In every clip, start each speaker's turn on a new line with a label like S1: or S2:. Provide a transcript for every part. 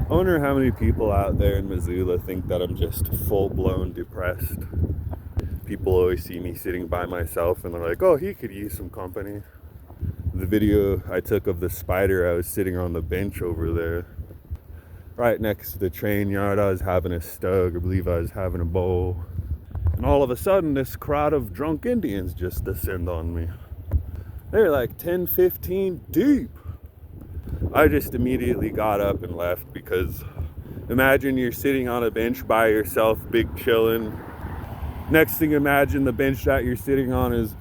S1: I wonder how many people out there in Missoula think that I'm just full-blown depressed. People always see me sitting by myself and they're like, oh, he could use some company. The video I took of the spider, I was sitting on the bench over there, right next to the train yard. I was having a stug, I believe I was having a bowl. And all of a sudden, this crowd of drunk Indians just descend on me. They're like 10, 15 deep. I just immediately got up and left because imagine you're sitting on a bench by yourself, big chillin'. Next thing, imagine the bench that you're sitting on is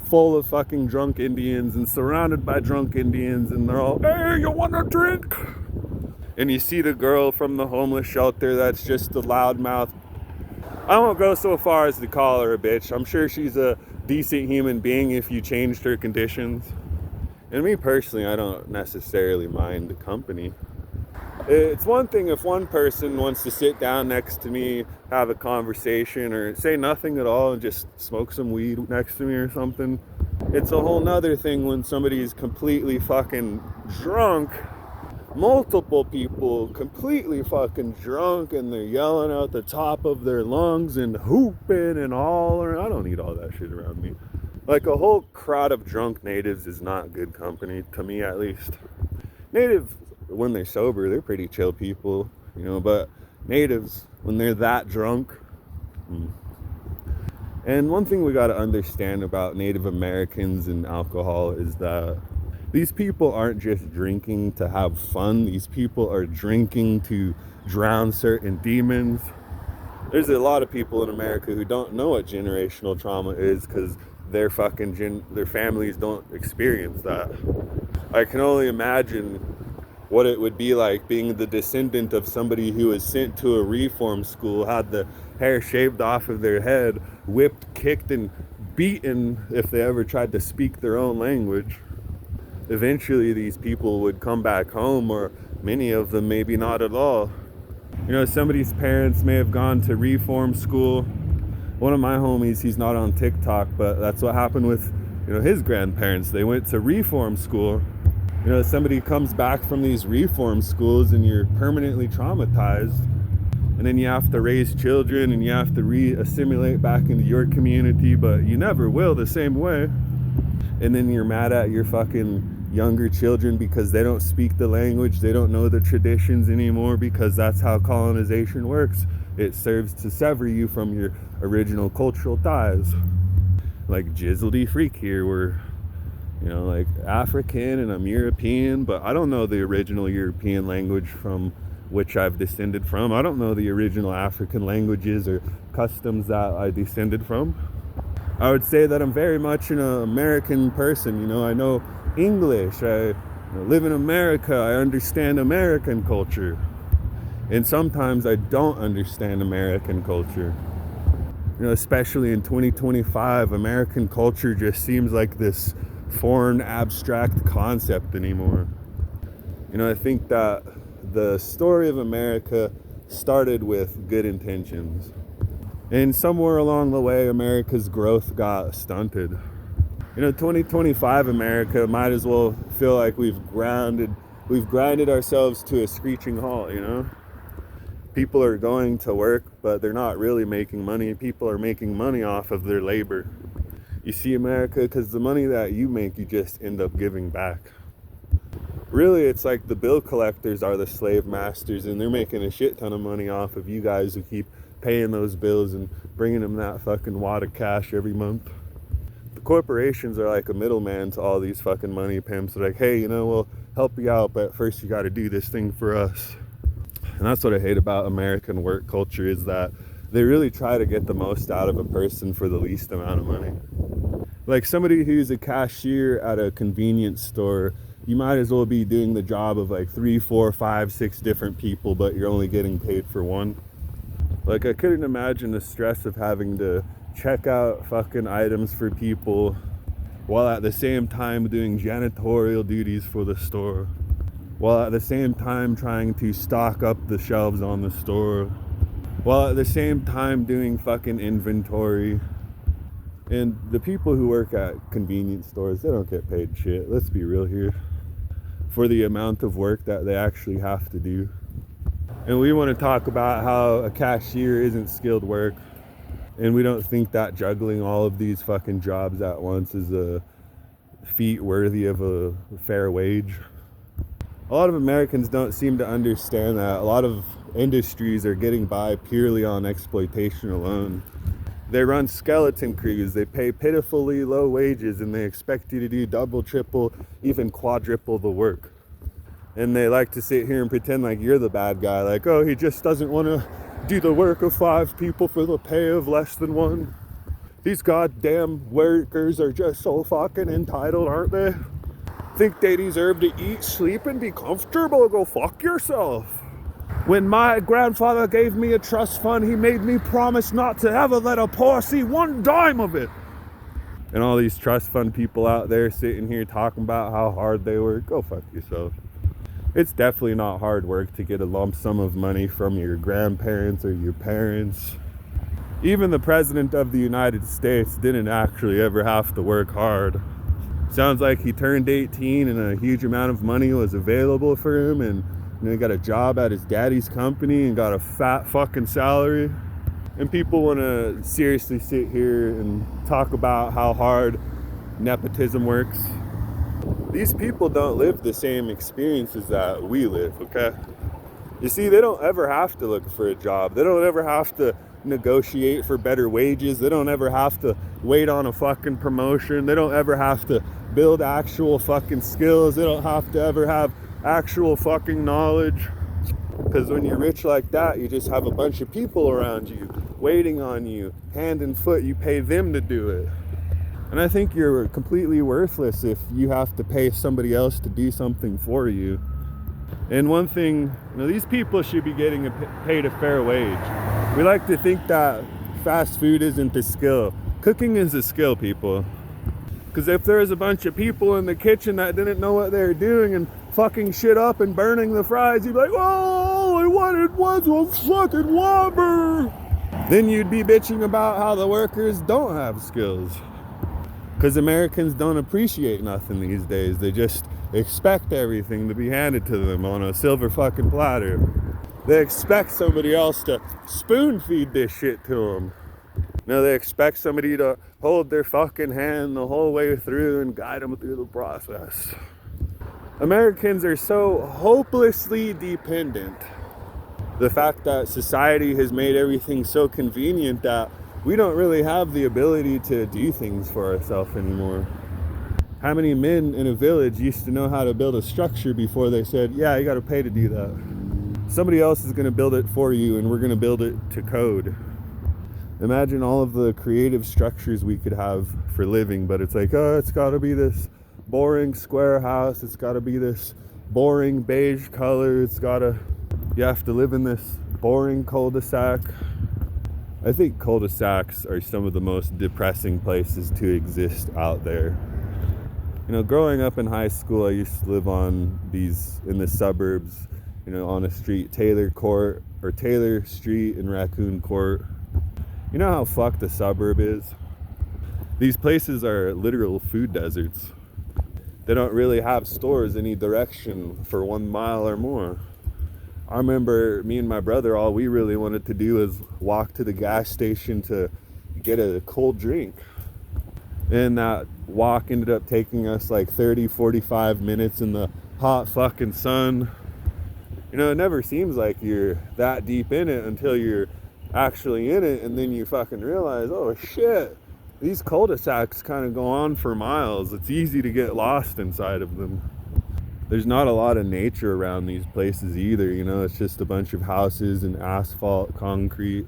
S1: full of fucking drunk Indians and surrounded by drunk Indians, and they're all, hey, you want a drink? And you see the girl from the homeless shelter that's just the loudmouth. I won't go so far as to call her a bitch. I'm sure she's a decent human being if you changed her conditions. And me personally, I don't necessarily mind the company. It's one thing if one person wants to sit down next to me, have a conversation, or say nothing at all and just smoke some weed next to me or something. It's a whole nother thing when somebody is completely fucking drunk, multiple people completely fucking drunk, and they're yelling out the top of their lungs and hooping and all. I don't need all that shit around me. Like, a whole crowd of drunk natives is not good company, to me at least. Native, when they're sober, they're pretty chill people, you know, but natives, when they're that drunk. And one thing we got to understand about Native Americans and alcohol is that these people aren't just drinking to have fun. These people are drinking to drown certain demons. There's a lot of people in America who don't know what generational trauma is because their families don't experience that. I can only imagine what it would be like being the descendant of somebody who was sent to a reform school, had the hair shaved off of their head, whipped, kicked, and beaten if they ever tried to speak their own language. Eventually these people would come back home, or many of them maybe not at all. You know, somebody's parents may have gone to reform school. One of my homies, he's not on TikTok, but that's what happened with, you know, his grandparents. They went to reform school. You know, somebody comes back from these reform schools and you're permanently traumatized, and then you have to raise children and you have to re-assimilate back into your community, but you never will the same way. And then you're mad at your fucking younger children because they don't speak the language, they don't know the traditions anymore, because that's how colonization works. It serves to sever you from your original cultural ties. Like Jizzledy Freak here, we're, you know, like African and I'm European, but I don't know the original European language from which I've descended from. I don't know the original African languages or customs that I descended from. I would say that I'm very much an American person. You know, I know English, I live in America, I understand American culture. And sometimes I don't understand American culture. You know, especially in 2025, American culture just seems like this foreign abstract concept anymore. You know, I think that the story of America started with good intentions. And somewhere along the way, America's growth got stunted. You know, 2025 America might as well feel like we've grinded ourselves to a screeching halt, you know? People are going to work, but they're not really making money. People are making money off of their labor. You see, America, because the money that you make, you just end up giving back. Really, it's like the bill collectors are the slave masters, and they're making a shit ton of money off of you guys who keep paying those bills and bringing them that fucking wad of cash every month. The corporations are like a middleman to all these fucking money pimps. They're like, hey, you know, we'll help you out, but first you got to do this thing for us. And that's what I hate about American work culture, is that they really try to get the most out of a person for the least amount of money. Like somebody who's a cashier at a convenience store, you might as well be doing the job of like 3, 4, 5, 6 different people, but you're only getting paid for one. Like, I couldn't imagine the stress of having to check out fucking items for people while at the same time doing janitorial duties for the store, while at the same time trying to stock up the shelves on the store, while at the same time doing fucking inventory. And the people who work at convenience stores, they don't get paid shit. Let's be real here. For the amount of work that they actually have to do. And we want to talk about how a cashier isn't skilled work. And we don't think that juggling all of these fucking jobs at once is a feat worthy of a fair wage. A lot of Americans don't seem to understand that. A lot of industries are getting by purely on exploitation alone. They run skeleton crews, they pay pitifully low wages, and they expect you to do double, triple, even quadruple the work. And they like to sit here and pretend like you're the bad guy, like, oh, he just doesn't want to do the work of 5 people for the pay of less than 1. These goddamn workers are just so fucking entitled, aren't they? Think they deserve to eat, sleep, and be comfortable? Go fuck yourself. When my grandfather gave me a trust fund, he made me promise not to ever let a poor see 1 dime of it. And all these trust fund people out there sitting here talking about how hard they work, go fuck yourself. It's definitely not hard work to get a lump sum of money from your grandparents or your parents. Even the President of the United States didn't actually ever have to work hard. Sounds like he turned 18 and a huge amount of money was available for him, and he got a job at his daddy's company and got a fat fucking salary. And people want to seriously sit here and talk about how hard nepotism works. These people don't live the same experiences that we live, okay? You see, they don't ever have to look for a job. They don't ever have to negotiate for better wages. They don't ever have to wait on a fucking promotion. They don't ever have to build actual fucking skills. They don't have to ever have actual fucking knowledge. Because when you're rich like that, you just have a bunch of people around you waiting on you, hand and foot. You pay them to do it. And I think you're completely worthless if you have to pay somebody else to do something for you. And one thing, these people should be getting paid a fair wage. We like to think that fast food isn't a skill. Cooking is a skill, people. Because if there was a bunch of people in the kitchen that didn't know what they were doing and fucking shit up and burning the fries, you'd be like, oh, all I wanted was a fucking Whopper. Then you'd be bitching about how the workers don't have skills. Because Americans don't appreciate nothing these days. They just expect everything to be handed to them on a silver fucking platter. They expect somebody else to spoon feed this shit to them. They expect somebody to hold their fucking hand the whole way through and guide them through the process. Americans are so hopelessly dependent. The fact that society has made everything so convenient that we don't really have the ability to do things for ourselves anymore. How many men in a village used to know how to build a structure before they said, yeah, you got to pay to do that? Somebody else is going to build it for you, and we're going to build it to code. Imagine all of the creative structures we could have for living, but it's like, oh, it's got to be this boring square house. It's got to be this boring beige color. You have to live in this boring cul-de-sac. I think cul-de-sacs are some of the most depressing places to exist out there. Growing up in high school, I used to live in the suburbs, on a street, Taylor Street and Raccoon Court. You know how fucked the suburb is? These places are literal food deserts. They don't really have stores any direction for 1 mile or more. I remember me and my brother, all we really wanted to do was walk to the gas station to get a cold drink. And that walk ended up taking us like 30, 45 minutes in the hot fucking sun. It never seems like you're that deep in it until you're actually in it, and then you fucking realize, oh shit, these cul-de-sacs kind of go on for miles. It's easy to get lost inside of them. There's not a lot of nature around these places either, it's just a bunch of houses and asphalt, concrete.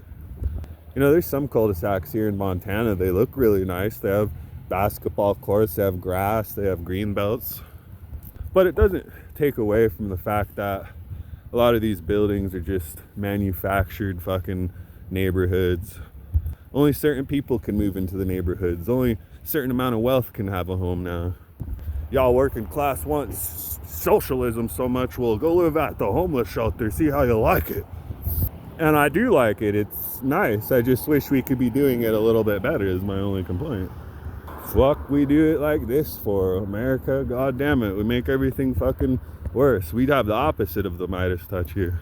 S1: There's some cul-de-sacs here in Montana, they look really nice. They have basketball courts, they have grass, they have green belts. But it doesn't take away from the fact that a lot of these buildings are just manufactured fucking neighborhoods. Only certain people can move into the neighborhoods. Only a certain amount of wealth can have a home now. Y'all working class want socialism so much, well, go live at the homeless shelter, see how you like it. And I do like it, it's nice. I just wish we could be doing it a little bit better is my only complaint. Fuck we do it like this for, America? God damn it, we make everything fucking worse. We'd have the opposite of the Midas touch here.